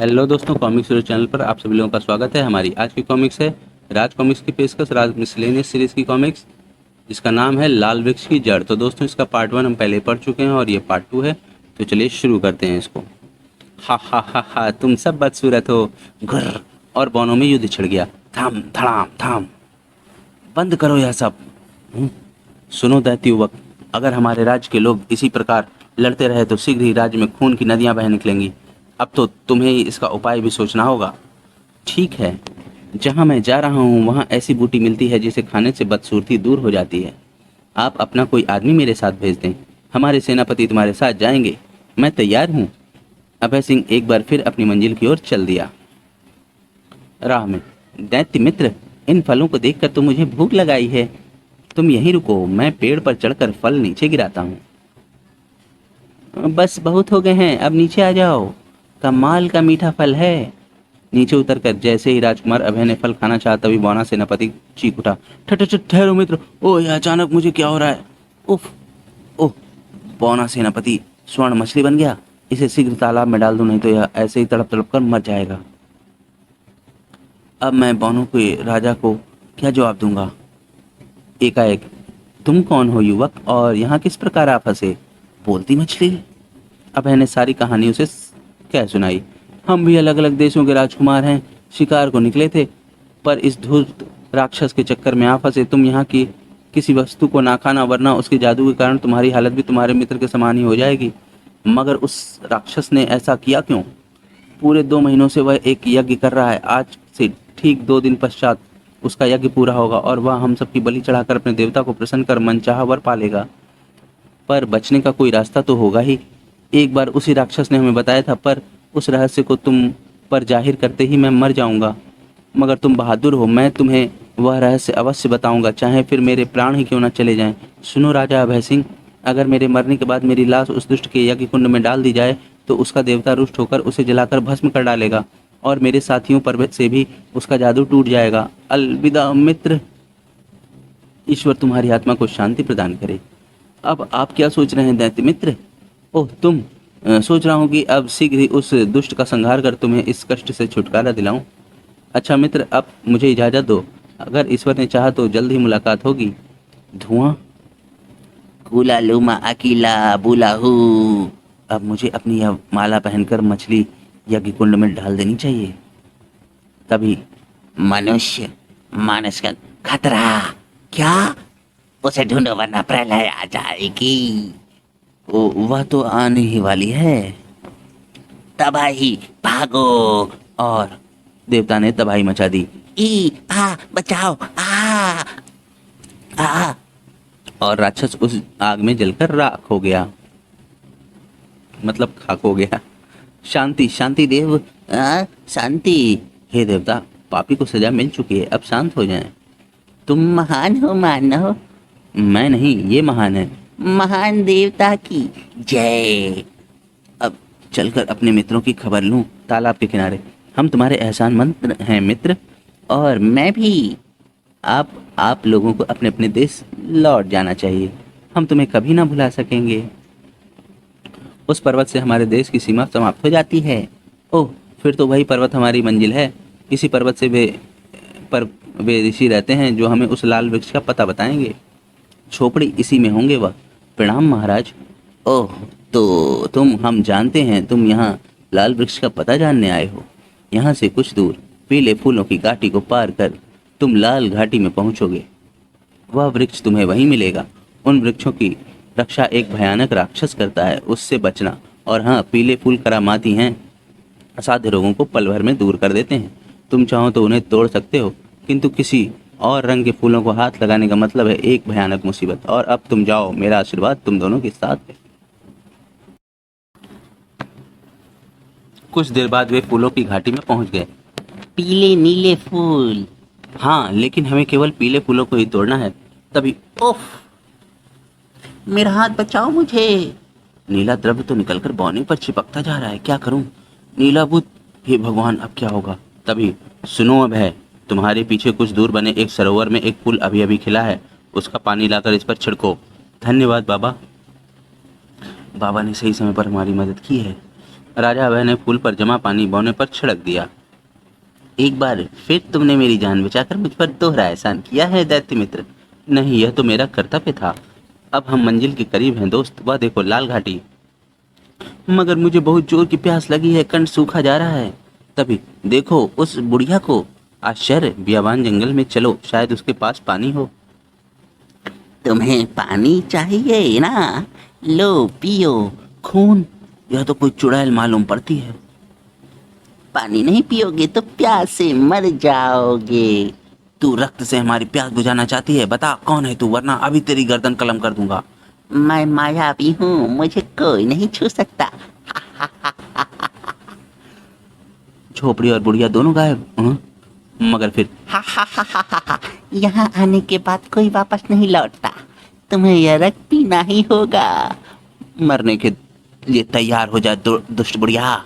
Hello दोस्तों, comics video channel पर आप सभी लोगों का स्वागत है। हमारी आज की कॉमिक्स है राज कॉमिक्स की पेशकश राज मिसलेनियस सीरीज की कॉमिक्स, जिसका नाम है लाल वृक्ष की जड़। तो दोस्तों, इसका पार्ट 1 हम पहले पढ़ चुके हैं और ये पार्ट 2 है। तो चलिए शुरू करते हैं इसको। हा, तुम सब बदसूरत हो। घुर्र। और बौनों में युद्ध छिड़ गया। थाम धड़ाम थाम। बंद करो यह सब। सुनो दैत्य युवक, अगर हमारे राज्य के लोग इसी प्रकार लड़ते रहे तो शीघ्र ही राज्य में खून की नदियां बह निकलेंगी। अब तो तुम्हें ही इसका उपाय भी सोचना होगा। ठीक है, जहां मैं जा रहा हूं वहां ऐसी बूटी मिलती है जिसे खाने से बदसूरती दूर हो जाती है। आप अपना कोई आदमी मेरे साथ भेज दें, हमारे सेनापति तुम्हारे साथ जाएंगे। मैं तैयार हूं। अभय सिंह एक बार फिर अपनी मंजिल की ओर चल दिया। राह में दैत्य मित्र, इन फलों को देखकर तो मुझे भूख लगाई है। तुम यहीं रुको, मैं पेड़ पर चढ़कर फल नीचे गिराता हूँ। बस बहुत हो गए हैं, अब नीचे आ जाओ। कमाल का मीठा फल है। नीचे उतरकर जैसे ही राजकुमार अभय ने फल खाना चाहा तभी बौना सेनापति चीख उठा। ठहरो मित्र। ओह, यह अचानक मुझे क्या हो रहा है। उफ। ओह। बौना सेनापति स्वर्ण मछली बन गया। इसे शीघ्र तालाब में डाल दूं, नहीं तो यह ऐसे ही तड़प तड़प कर मर जाएगा। अब मैं बौनों के राजा को क्या जवाब दूंगा। एकाएक, तुम कौन हो युवक, और यहाँ किस प्रकार आप फंसे। बोलती मछली। अभय ने सारी कहानी उसे कह सुनाई। हम भी अलग अलग देशों के राजकुमार हैं, शिकार को निकले थे, पर इस धूर्त राक्षस के चक्कर में आ फंसे। तुम यहाँ की किसी वस्तु को ना खाना, वरना उसके जादू के कारण तुम्हारी हालत भी तुम्हारे मित्र के समान ही हो जाएगी। मगर उस राक्षस ने ऐसा किया क्यों। पूरे 2 महीनों से वह एक यज्ञ कर रहा है। आज से ठीक 2 दिन पश्चात उसका यज्ञ पूरा होगा और वह हम सबकी बलि चढ़ाकर अपने देवता को प्रसन्न कर मनचाहा वर पालेगा। पर बचने का कोई रास्ता तो होगा ही। एक बार उसी राक्षस ने हमें बताया था, पर उस रहस्य को तुम पर जाहिर करते ही मैं मर जाऊंगा। मगर तुम बहादुर हो, मैं तुम्हें वह रहस्य अवश्य बताऊंगा, चाहे फिर मेरे प्राण ही क्यों न चले जाएं। सुनो राजा अभय सिंह, अगर मेरे मरने के बाद मेरी लाश उस दुष्ट के यज्ञ कुंड में डाल दी जाए तो उसका देवता रुष्ट होकर उसे जलाकर भस्म कर डालेगा और मेरे साथियों पर से भी उसका जादू टूट जाएगा। अलविदा मित्र। ईश्वर तुम्हारी आत्मा को शांति प्रदान करे। अब आप क्या सोच रहे हैं दैत्य मित्र। ओह तुम। सोच रहा हूँ कि अब शीघ्र ही उस दुष्ट का संहार कर तुम्हें इस कष्ट से छुटकारा दिलाऊं। अच्छा मित्र, अब मुझे इजाज़त दो। अगर ईश्वर ने चाहा तो जल्द ही मुलाकात होगी। धुआं। कूला लूमा अकीला बुलाहू। अब मुझे अपनी यह माला पहनकर मछली यज्ञ कुंड में डाल देनी चाहिए। तभी मनुष्य मानस का खतरा। क्या। उसे ढूंढो वरना प्रलय आ जाएगी। वह तो आने ही वाली है। तबाही, भागो। और देवता ने तबाही मचा दी। ई आ बचाओ आ आ। और राक्षस उस आग में जलकर राख हो गया, मतलब खाक हो गया। शांति शांति देव। शांति। हे देवता, पापी को सजा मिल चुकी है, अब शांत हो जाएं। तुम महान हो मानव। मैं नहीं, ये महान है। महान देवता की जय। अब चलकर अपने मित्रों की खबर लूं तालाब के किनारे। हम तुम्हारे एहसानमंद हैं मित्र, और मैं भी। आप लोगों को अपने अपने देश लौट जाना चाहिए। हम तुम्हें कभी ना भुला सकेंगे। उस पर्वत से हमारे देश की सीमा समाप्त हो जाती है। ओह, फिर तो वही पर्वत हमारी मंजिल है। इसी पर्वत से वे ऋषि रहते हैं जो हमें उस लाल वृक्ष का पता बताएंगे। झोपड़ी इसी में होंगे वह। प्रणाम महाराज। ओह, तो हम जानते हैं तुम यहाँ लाल वृक्ष का पता जानने आए हो। यहाँ से कुछ दूर पीले फूलों की घाटी को पार कर तुम लाल घाटी में पहुँचोगे। वह वृक्ष तुम्हें वहीं मिलेगा। उन वृक्षों की रक्षा एक भयानक राक्षस करता है, उससे बचना। और हाँ, पीले फूल करामाती हैं, असाध्य रोगों को पल भर में दूर कर देते हैं। तुम चाहो तो उन्हें तोड़ सकते हो, किंतु किसी और रंग के फूलों को हाथ लगाने का मतलब है एक भयानक मुसीबत। और अब तुम जाओ, मेरा आशीर्वाद तुम दोनों के साथ है। कुछ देर बाद वे फूलों की घाटी में पहुंच गए। पीले नीले फूल। हाँ, लेकिन हमें केवल पीले फूलों को ही तोड़ना है। तभी उफ, मेरा हाथ बचाओ मुझे। नीला द्रव्य तो निकलकर बौने पर चिपकता जा रहा है, क्या करूं। नीला बुत, हे भगवान, अब क्या होगा। तभी सुनो अभय, तुम्हारे पीछे कुछ दूर बने एक सरोवर में एक फूल अभी अभी खिला है, उसका पानी लाकर इस पर छिड़को। धन्यवाद बाबा। बाबा ने सही समय पर हमारी मदद की है। राजा अभय ने फूल पर जमा पानी बौने पर छिड़क दिया। एक बार फिर तुमने मेरी जान बचाकर मुझ पर दोहरा एहसान किया है दैत्य मित्र। नहीं, यह तो मेरा कर्तव्य था। अब हम मंजिल के करीब हैं दोस्त, वह देखो लाल घाटी। मगर मुझे बहुत जोर की प्यास लगी है, कंठ सूखा जा रहा है। तभी देखो उस बुढ़िया को। आश्चर्य, बियाबान जंगल में चलो, शायद उसके पास पानी हो। तुम्हें पानी चाहिए ना, लो पियो। खून, यह तो कोई चुड़ैल मालूम पड़ती है। पानी नहीं पियोगे तो प्यास से मर जाओगे। तू रक्त से हमारी प्यास बुझाना चाहती है, बता कौन है तू, वरना अभी तेरी गर्दन कलम कर दूंगा। मैं मायावी हूँ, मुझे कोई नहीं छू सकता। झोपड़ी और बुढ़िया दोनों गायब। मगर फिर यहाँ आने के बाद कोई वापस नहीं लौटता, तुम्हें यह रक्त पीना ही होगा। मरने के लिए तैयार हो जा दुष्ट बुढ़िया,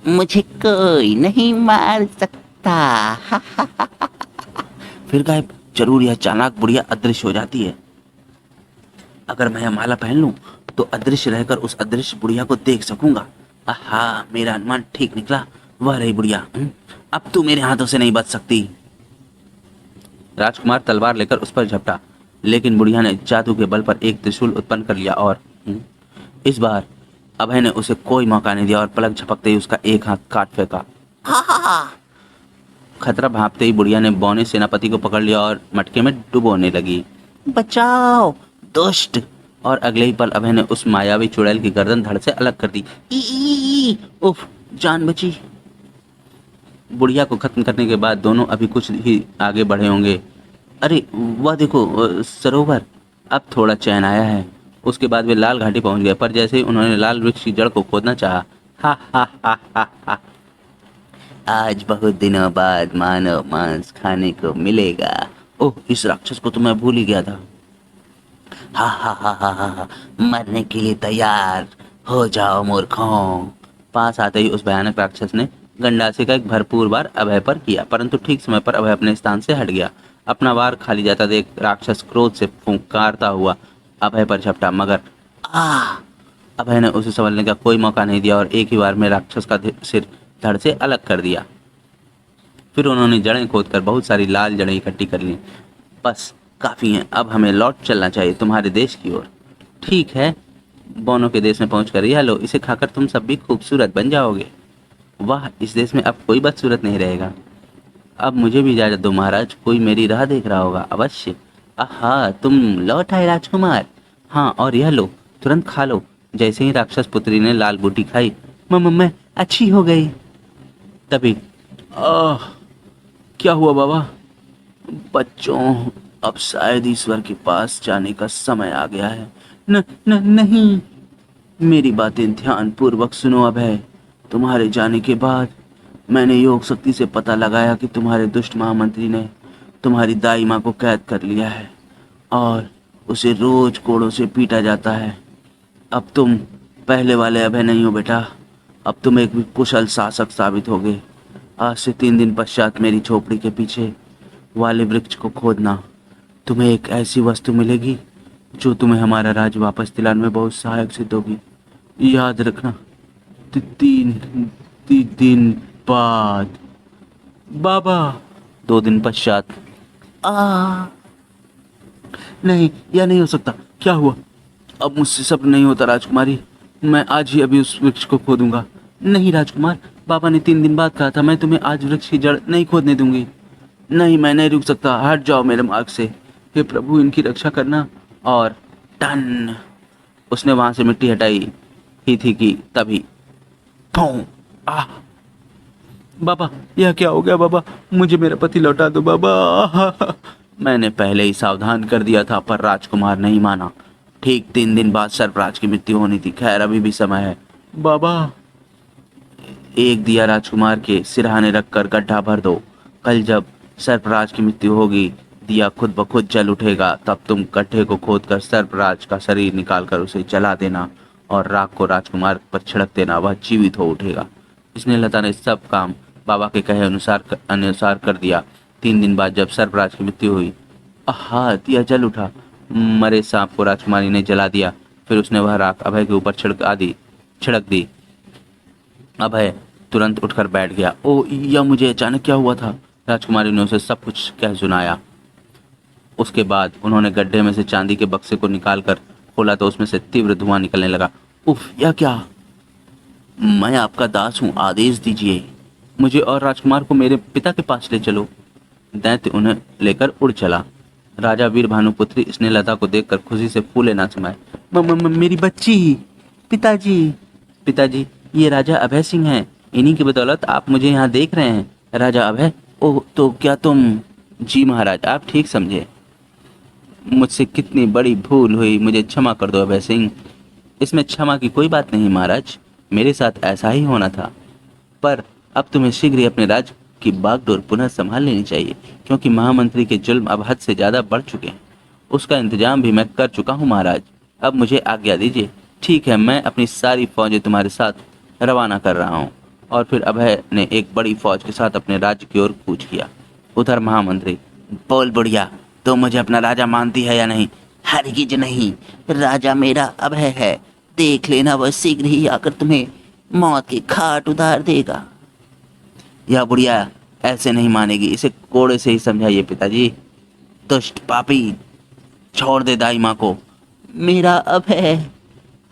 मुझे कोई नहीं मार सकता। फिर गायब। जरूर यह चालाक बुढ़िया अदृश्य हो जाती है। अगर मैं यह माला पहन लूं तो अदृश्य रहकर उस अदृश्य बुढ़िया को देख सकूंगा। आहा, मेरा अनुमान ठीक निकला, वह रही बुढ़िया। अब तू मेरे हाथों से नहीं बच सकती। राजकुमार तलवार लेकर उस पर झपटा, लेकिन बुढ़िया ने जादू के बल पर एक त्रिशूल उत्पन्न कर लिया और इस बार अभय ने उसे कोई मौका नहीं दिया और पलक झपकते ही उसका एक हाथ काट फेंका। खतरा भांपते ही बुढ़िया ने बौने सेनापति को पकड़ लिया और मटके में डुबोने लगी। बचाओ दुष्ट! और अगले ही पल अभय ने उस मायावी चुड़ैल की गर्दन धड़ से अलग कर दी। उफ, जान बची। बुढ़िया को खत्म करने के बाद दोनों अभी कुछ ही आगे बढ़े होंगे। अरे वह देखो सरोवर। अब थोड़ा चैन आया है। उसके बाद वे लाल घाटी पहुंच गए, पर जैसे ही उन्होंने लाल वृक्ष की जड़ को खोदना चाहा, हा हा हा हा हा, आज बहुत दिनों बाद मानव मांस खाने को मिलेगा। ओह, इस राक्षस को तो मैं भूल ही गया था। हा हा हा हा हा हा, मरने के लिए तैयार हो जाओ मूर्खों। पास आते ही उस भयानक राक्षस ने गंडासे का एक भरपूर वार अभय पर किया, परंतु ठीक समय पर अभय अपने स्थान से हट गया। अपना वार खाली जाता देख राक्षस क्रोध से फुंकारता हुआ अभय पर झपटा, मगर अभय ने उसे संभलने का कोई मौका नहीं दिया और एक ही बार में राक्षस का सिर धड़ से अलग कर दिया। फिर उन्होंने जड़ें खोदकर बहुत सारी लाल जड़ें इकट्ठी कर ली। बस काफी हैं, अब हमें लौट चलना चाहिए तुम्हारे देश की ओर। ठीक है, बोनो के देश में पहुंचकर यह लो, इसे खाकर तुम सब भी खूबसूरत बन जाओगे। वाह, इस देश में अब कोई बदसूरत नहीं रहेगा। अब मुझे भी इजाजत दो महाराज, कोई मेरी राह देख रहा होगा अवश्य। आहा, तुम लौट आए राजकुमार। हाँ, और यह लो, तुरंत खा लो। जैसे ही राक्षस पुत्री ने लाल बूटी खाई, मैं अच्छी हो गई। तभी क्या हुआ बाबा? बच्चों, अब शायद ईश्वर के पास जाने का समय आ गया है। नहीं, मेरी बातें ध्यान पूर्वक सुनो अभय। तुम्हारे जाने के बाद मैंने योग शक्ति से पता लगाया कि तुम्हारे दुष्ट महामंत्री ने तुम्हारी दाई माँ को कैद कर लिया है और उसे रोज कोड़ों से पीटा जाता है। अब तुम पहले वाले अभय नहीं हो बेटा, अब तुम एक कुशल शासक साबित होगे। आज से 3 दिन पश्चात मेरी झोपड़ी के पीछे वाले वृक्ष को खोदना। तुम्हें एक ऐसी वस्तु मिलेगी जो तुम्हें हमारा राज वापस दिलाने में बहुत सहायक सिद्ध होगी। याद रखना। 3 दिन बाद। बाबा। 2 दिन पश्चात। नहीं, यह नहीं हो सकता। क्या हुआ? अब मुझसे सब नहीं होता राजकुमारी, मैं आज ही अभी उस वृक्ष को खोदूंगा। नहीं राजकुमार, बाबा ने 3 दिन बाद कहा था, मैं तुम्हें आज वृक्ष की जड़ नहीं खोदने दूंगी। नहीं, मैं नहीं रुक सकता, हट जाओ मेरे मार्ग से। हे प्रभु, इनकी रक्षा करना। और टन, उसने वहां से मिट्टी हटाई ही थी कि तभी बाबा, यह क्या हो गया बाबा? मुझे मेरा पति लौटा दो बाबा। मैंने पहले ही सावधान कर दिया था, पर राजकुमार नहीं माना। ठीक 3 दिन बाद सर्पराज की मृत्यु होनी थी। खैर, अभी भी समय है। बाबा, एक दिया राजकुमार के सिरहाने रखकर गड्ढा भर दो। कल जब सर्पराज की मृत्यु होगी, दिया खुद ब खुद जल उठेगा। तब तुम गड्ढे को खोदकर सर्पराज का शरीर निकालकर उसे जला देना और राख को राजकुमार पर छिड़क देना, वह जीवित हो उठेगा। स्नेहलता ने सब काम बाबा के कहे अनुसार कर दिया। 3 दिन बाद जब सर्पराज की मृत्यु हुई, दिया जल उठा। मरे सांप को राजकुमारी ने जला दिया। फिर उसने वह राख अभय के ऊपर छिड़क दी। अभय तुरंत उठकर बैठ गया। ओ, यह मुझे अचानक क्या हुआ था? राजकुमारी ने उसे सब कुछ कह सुनाया। उसके बाद उन्होंने गड्ढे में से चांदी के बक्से को निकालकर खोला तो उसमें से तीव्र धुआं निकलने लगा। उफ, यह क्या? मैं आपका दास हूँ, आदेश दीजिए। मुझे और राजकुमार को मेरे पिता के पास ले चलो। दैत्य उन्हें लेकर उड़ चला। राजा वीर भानुपुत्री स्नेहलता को देखकर खुशी से फूले ना समाये। मेरी बच्ची! पिताजी! पिताजी, ये राजा अभय सिंह हैं। इन्हीं की बदौलत आप मुझे यहाँ देख रहे हैं। राजा अभय? ओह, तो क्या तुम? जी महाराज, आप ठीक समझे। मुझसे कितनी बड़ी भूल हुई, मुझे क्षमा कर दो अभय सिंह। इसमें क्षमा की कोई बात नहीं महाराज, मेरे साथ ऐसा ही होना था। पर अब तुम्हें शीघ्र ही अपने राज्य की बागडोर पुनः संभाल लेनी चाहिए, क्योंकि महामंत्री के जुल्म अब हद से ज्यादा बढ़ चुके हैं। उसका इंतजाम भी मैं कर चुका हूँ महाराज। अब मुझे आज्ञा दीजिए। ठीक है, मैं अपनी सारी फौजें तुम्हारे साथ रवाना कर रहा हूँ। और फिर अभय ने एक बड़ी फौज के साथ अपने राज्य की ओर कूच किया। उधर महामंत्री, बोल बुढ़िया, तो मुझे अपना राजा मानती है या नहीं? हरगिज नहीं, राजा मेरा अभय है। देख लेना, वह शीघ्र ही आकर तुम्हें मौत की खाट उतार देगा। यह बुढ़िया ऐसे नहीं मानेगी, इसे कोड़े से ही समझाइए पिताजी। दुष्ट पापी, छोड़ दे दाई माँ को। मेरा अभय!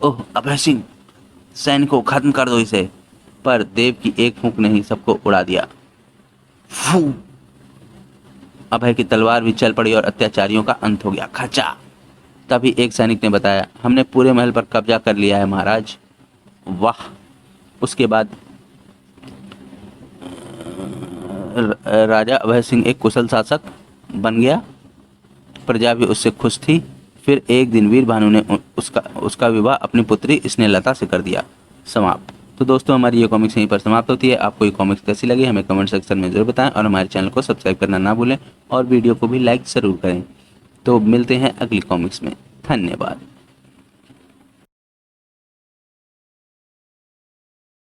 ओह अभय सिंह, सैनिकों खत्म कर दो इसे। पर देव की एक फूंक ने ही सबको उड़ा दिया। फू! अभय की तलवार भी चल पड़ी और अत्याचारियों का अंत हो गया। खचा! तभी एक सैनिक ने बताया, हमने पूरे महल पर कब्जा कर लिया है महाराज। वाह! उसके बाद राजा अभय सिंह एक कुशल शासक बन गया। प्रजा भी उससे खुश थी। फिर एक दिन वीर भानु ने उसका विवाह अपनी पुत्री स्नेहलता से कर दिया। समाप्त। तो दोस्तों, हमारी ये कॉमिक्स यहीं पर समाप्त होती है। आपको ये कॉमिक्स कैसी लगी हमें कमेंट सेक्शन में जरूर बताएं और हमारे चैनल को सब्सक्राइब करना ना भूलें और वीडियो को भी लाइक ज़रूर करें। तो मिलते हैं अगली कॉमिक्स में। धन्यवाद।